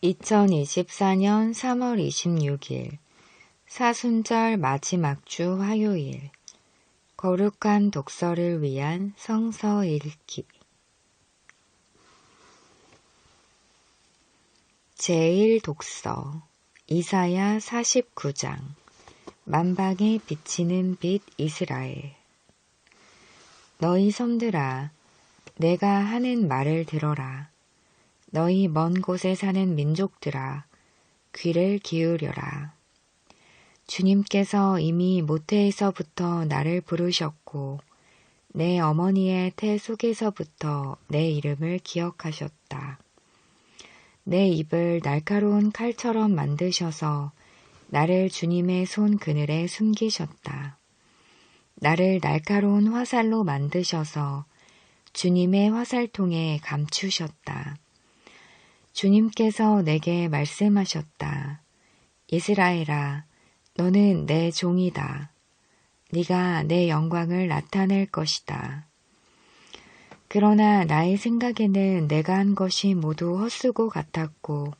2024년 3월 26일 사순절 마지막 주 화요일 거룩한 독서를 위한 성서 읽기 제1독서 이사야 49장 만방에 비치는 빛 이스라엘 너희 섬들아 내가 하는 말을 들어라. 너희 먼 곳에 사는 민족들아 귀를 기울여라. 주님께서 이미 모태에서부터 나를 부르셨고 내 어머니의 태 속에서부터 내 이름을 기억하셨다. 내 입을 날카로운 칼처럼 만드셔서 나를 주님의 손 그늘에 숨기셨다. 나를 날카로운 화살로 만드셔서 주님의 화살통에 감추셨다. 주님께서 내게 말씀하셨다. 이스라엘아, 너는 내 종이다. 네가 내 영광을 나타낼 것이다. 그러나 나의 생각에는 내가 한 것이 모두 헛수고 같았고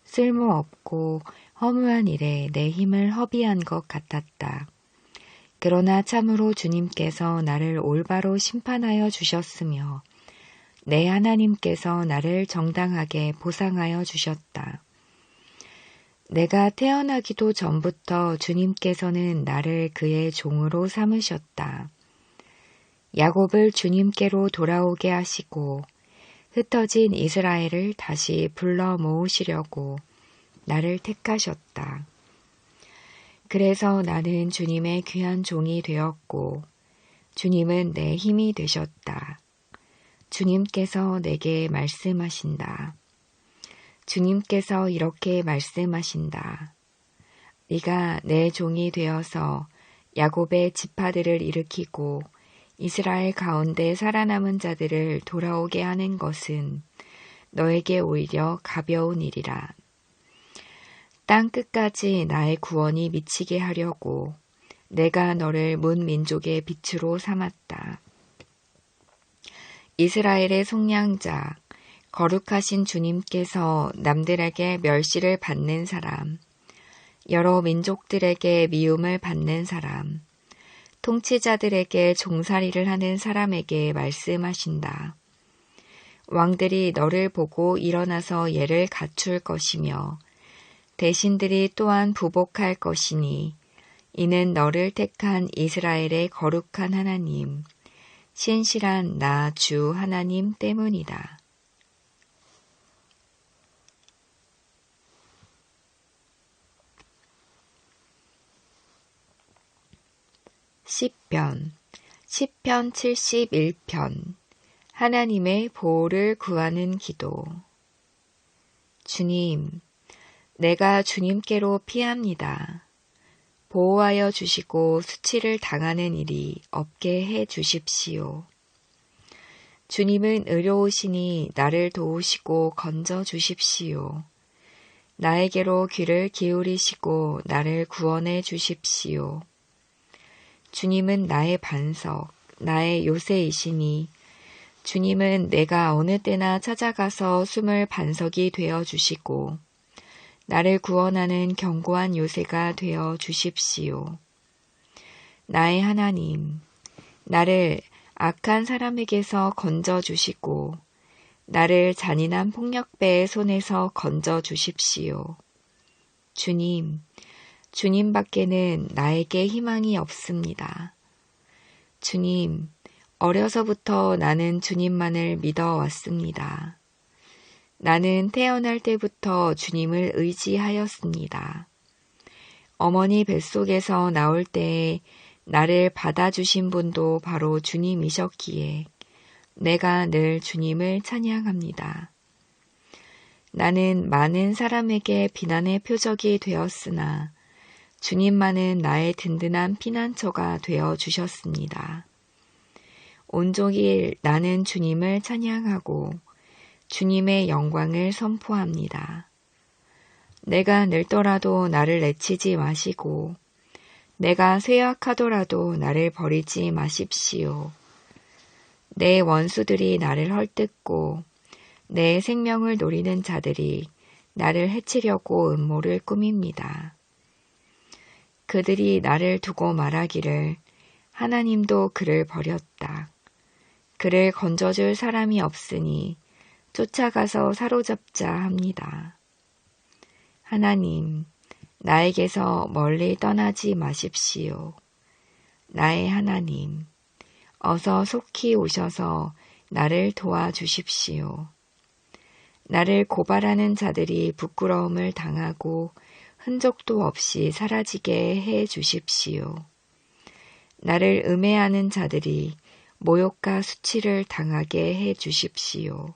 쓸모없고 허무한 일에 내 힘을 허비한 것 같았다. 그러나 참으로 주님께서 나를 올바로 심판하여 주셨으며 내 하나님께서 나를 정당하게 보상하여 주셨다. 내가 태어나기도 전부터 주님께서는 나를 그의 종으로 삼으셨다. 야곱을 주님께로 돌아오게 하시고 흩어진 이스라엘을 다시 불러 모으시려고 나를 택하셨다. 그래서 나는 주님의 귀한 종이 되었고 주님은 내 힘이 되셨다. 주님께서 내게 말씀하신다. 주님께서 이렇게 말씀하신다. 네가 내 종이 되어서 야곱의 지파들을 일으키고 이스라엘 가운데 살아남은 자들을 돌아오게 하는 것은 너에게 오히려 가벼운 일이라. 땅 끝까지 나의 구원이 미치게 하려고 내가 너를 문 민족의 빛으로 삼았다. 이스라엘의 속량자, 거룩하신 주님께서 남들에게 멸시를 받는 사람, 여러 민족들에게 미움을 받는 사람, 통치자들에게 종살이를 하는 사람에게 말씀하신다. 왕들이 너를 보고 일어나서 예를 갖출 것이며 대신들이 또한 부복할 것이니 이는 너를 택한 이스라엘의 거룩한 하나님, 신실한 나 주 하나님 때문이다. 시편 71편 하나님의 보호를 구하는 기도 주님, 내가 주님께로 피합니다. 보호하여 주시고 수치를 당하는 일이 없게 해 주십시오. 주님은 의로우시니 나를 도우시고 건져 주십시오. 나에게로 귀를 기울이시고 나를 구원해 주십시오. 주님은 나의 반석, 나의 요새이시니 주님은 내가 어느 때나 찾아가서 숨을 반석이 되어 주시고 나를 구원하는 견고한 요새가 되어 주십시오. 나의 하나님, 나를 악한 사람에게서 건져 주시고 나를 잔인한 폭력배의 손에서 건져 주십시오. 주님, 주님밖에는 나에게 희망이 없습니다. 주님, 어려서부터 나는 주님만을 믿어왔습니다. 나는 태어날 때부터 주님을 의지하였습니다. 어머니 뱃속에서 나올 때에 나를 받아주신 분도 바로 주님이셨기에 내가 늘 주님을 찬양합니다. 나는 많은 사람에게 비난의 표적이 되었으나 주님만은 나의 든든한 피난처가 되어 주셨습니다. 온종일 나는 주님을 찬양하고 주님의 영광을 선포합니다. 내가 늙더라도 나를 내치지 마시고 내가 쇠약하더라도 나를 버리지 마십시오. 내 원수들이 나를 헐뜯고 내 생명을 노리는 자들이 나를 해치려고 음모를 꾸밉니다. 그들이 나를 두고 말하기를 하나님도 그를 버렸다. 그를 건져줄 사람이 없으니 쫓아가서 사로잡자 합니다. 하나님, 나에게서 멀리 떠나지 마십시오. 나의 하나님, 어서 속히 오셔서 나를 도와주십시오. 나를 고발하는 자들이 부끄러움을 당하고 흔적도 없이 사라지게 해 주십시오. 나를 음해하는 자들이 모욕과 수치를 당하게 해 주십시오.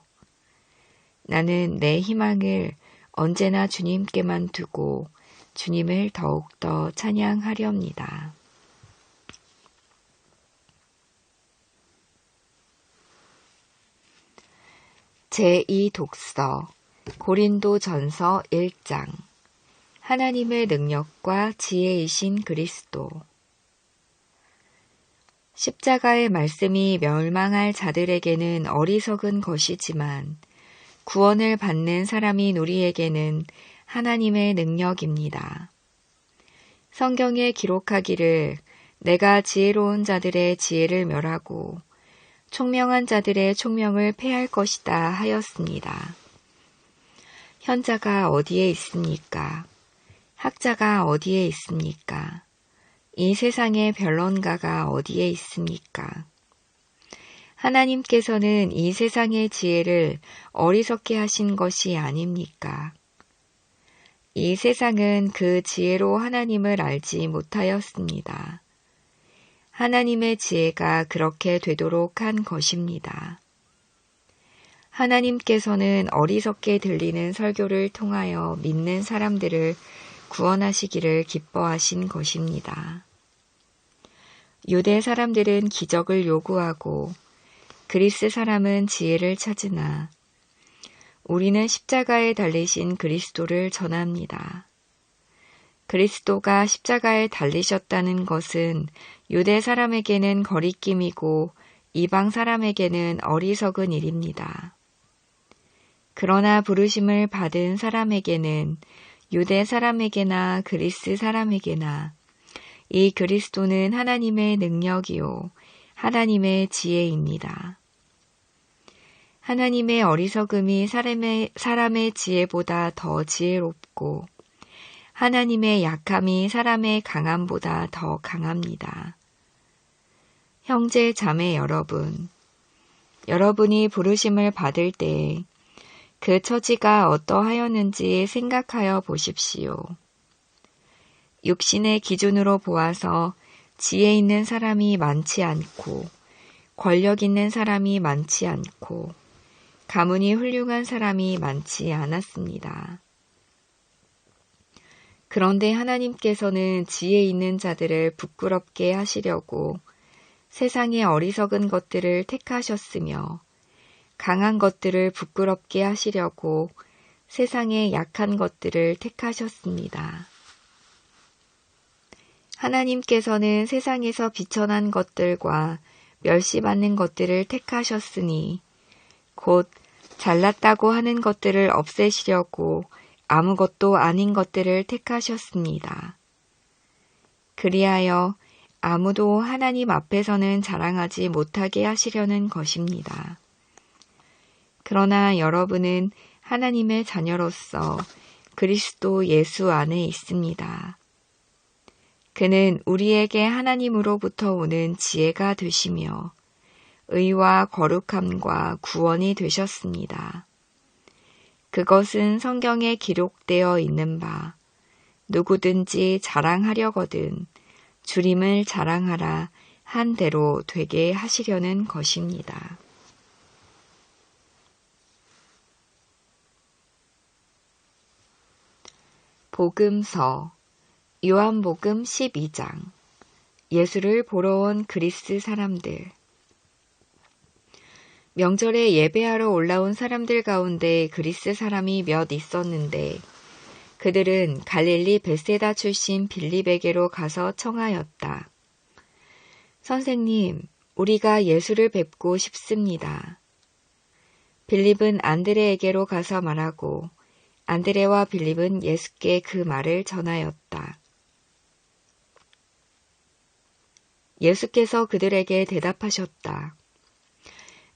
나는 내 희망을 언제나 주님께만 두고 주님을 더욱더 찬양하렵니다. 제2독서 고린도전서 1장 하나님의 능력과 지혜이신 그리스도 십자가의 말씀이 멸망할 자들에게는 어리석은 것이지만 구원을 받는 사람인 우리에게는 하나님의 능력입니다. 성경에 기록하기를 내가 지혜로운 자들의 지혜를 멸하고 총명한 자들의 총명을 패할 것이다 하였습니다. 현자가 어디에 있습니까? 학자가 어디에 있습니까? 이 세상의 변론가가 어디에 있습니까? 하나님께서는 이 세상의 지혜를 어리석게 하신 것이 아닙니까? 이 세상은 그 지혜로 하나님을 알지 못하였습니다. 하나님의 지혜가 그렇게 되도록 한 것입니다. 하나님께서는 어리석게 들리는 설교를 통하여 믿는 사람들을 구원하시기를 기뻐하신 것입니다. 유대 사람들은 기적을 요구하고 그리스 사람은 지혜를 찾으나 우리는 십자가에 달리신 그리스도를 전합니다. 그리스도가 십자가에 달리셨다는 것은 유대 사람에게는 거리낌이고 이방 사람에게는 어리석은 일입니다. 그러나 부르심을 받은 사람에게는 유대 사람에게나 그리스 사람에게나 이 그리스도는 하나님의 능력이요 하나님의 지혜입니다. 하나님의 어리석음이 사람의 지혜보다 더 지혜롭고 하나님의 약함이 사람의 강함보다 더 강합니다. 형제 자매 여러분, 여러분이 부르심을 받을 때 그 처지가 어떠하였는지 생각하여 보십시오. 육신의 기준으로 보아서 지혜 있는 사람이 많지 않고 권력 있는 사람이 많지 않고 가문이 훌륭한 사람이 많지 않았습니다. 그런데 하나님께서는 지혜 있는 자들을 부끄럽게 하시려고 세상의 어리석은 것들을 택하셨으며 강한 것들을 부끄럽게 하시려고 세상의 약한 것들을 택하셨습니다. 하나님께서는 세상에서 비천한 것들과 멸시받는 것들을 택하셨으니 곧 잘났다고 하는 것들을 없애시려고 아무것도 아닌 것들을 택하셨습니다. 그리하여 아무도 하나님 앞에서는 자랑하지 못하게 하시려는 것입니다. 그러나 여러분은 하나님의 자녀로서 그리스도 예수 안에 있습니다. 그는 우리에게 하나님으로부터 오는 지혜가 되시며 의와 거룩함과 구원이 되셨습니다. 그것은 성경에 기록되어 있는 바 누구든지 자랑하려거든 주님을 자랑하라 한 대로 되게 하시려는 것입니다. 복음서 요한복음 12장 예수를 보러 온 그리스 사람들 명절에 예배하러 올라온 사람들 가운데 그리스 사람이 몇 있었는데 그들은 갈릴리 벳세다 출신 빌립에게로 가서 청하였다. 선생님, 우리가 예수를 뵙고 싶습니다. 빌립은 안드레에게로 가서 말하고 안드레와 빌립은 예수께 그 말을 전하였다. 예수께서 그들에게 대답하셨다.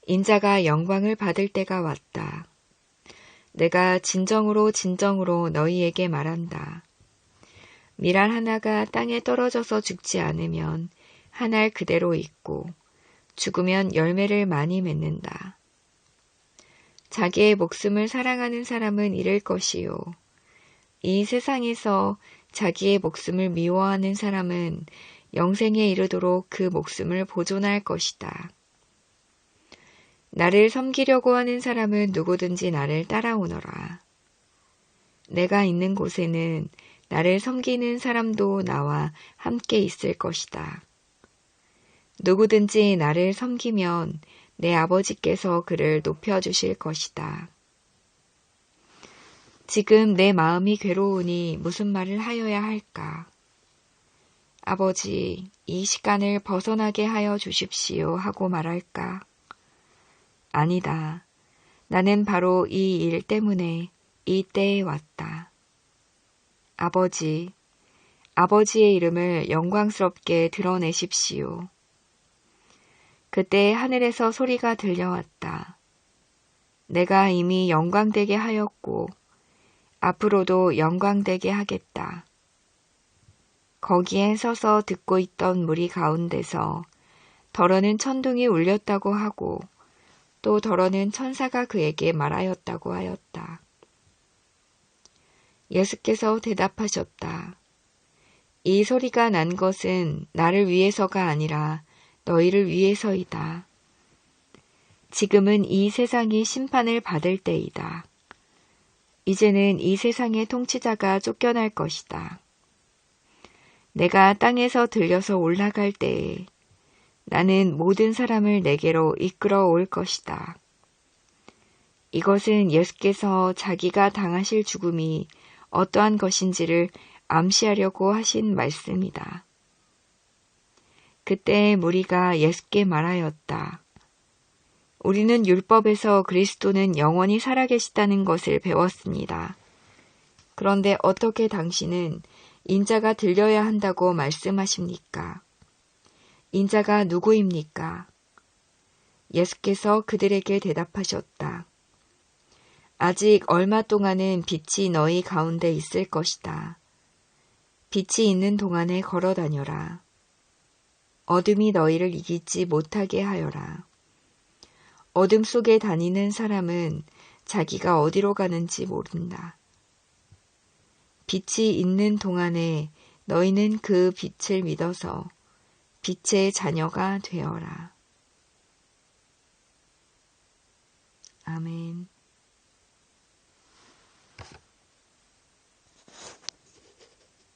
인자가 영광을 받을 때가 왔다. 내가 진정으로 너희에게 말한다. 밀알 하나가 땅에 떨어져서 죽지 않으면 한 알 그대로 있고 죽으면 열매를 많이 맺는다. 자기의 목숨을 사랑하는 사람은 잃을 것이요. 이 세상에서 자기의 목숨을 미워하는 사람은 영생에 이르도록 그 목숨을 보존할 것이다. 나를 섬기려고 하는 사람은 누구든지 나를 따라오너라. 내가 있는 곳에는 나를 섬기는 사람도 나와 함께 있을 것이다. 누구든지 나를 섬기면 내 아버지께서 그를 높여주실 것이다. 지금 내 마음이 괴로우니 무슨 말을 하여야 할까? 아버지, 이 시간을 벗어나게 하여 주십시오 하고 말할까? 아니다. 나는 바로 이 일 때문에 이 때에 왔다. 아버지, 아버지의 이름을 영광스럽게 드러내십시오. 그때 하늘에서 소리가 들려왔다. 내가 이미 영광되게 하였고 앞으로도 영광되게 하겠다. 거기에 서서 듣고 있던 무리 가운데서 더러는 천둥이 울렸다고 하고 또 더러는 천사가 그에게 말하였다고 하였다. 예수께서 대답하셨다. 이 소리가 난 것은 나를 위해서가 아니라 너희를 위해서이다. 지금은 이 세상이 심판을 받을 때이다. 이제는 이 세상의 통치자가 쫓겨날 것이다. 내가 땅에서 들려서 올라갈 때에 나는 모든 사람을 내게로 이끌어 올 것이다. 이것은 예수께서 자기가 당하실 죽음이 어떠한 것인지를 암시하려고 하신 말씀이다. 그때 무리가 예수께 말하였다. 우리는 율법에서 그리스도는 영원히 살아계시다는 것을 배웠습니다. 그런데 어떻게 당신은 인자가 들려야 한다고 말씀하십니까? 인자가 누구입니까? 예수께서 그들에게 대답하셨다. 아직 얼마 동안은 빛이 너희 가운데 있을 것이다. 빛이 있는 동안에 걸어 다녀라. 어둠이 너희를 이기지 못하게 하여라. 어둠 속에 다니는 사람은 자기가 어디로 가는지 모른다. 빛이 있는 동안에 너희는 그 빛을 믿어서 빛의 자녀가 되어라. 아멘.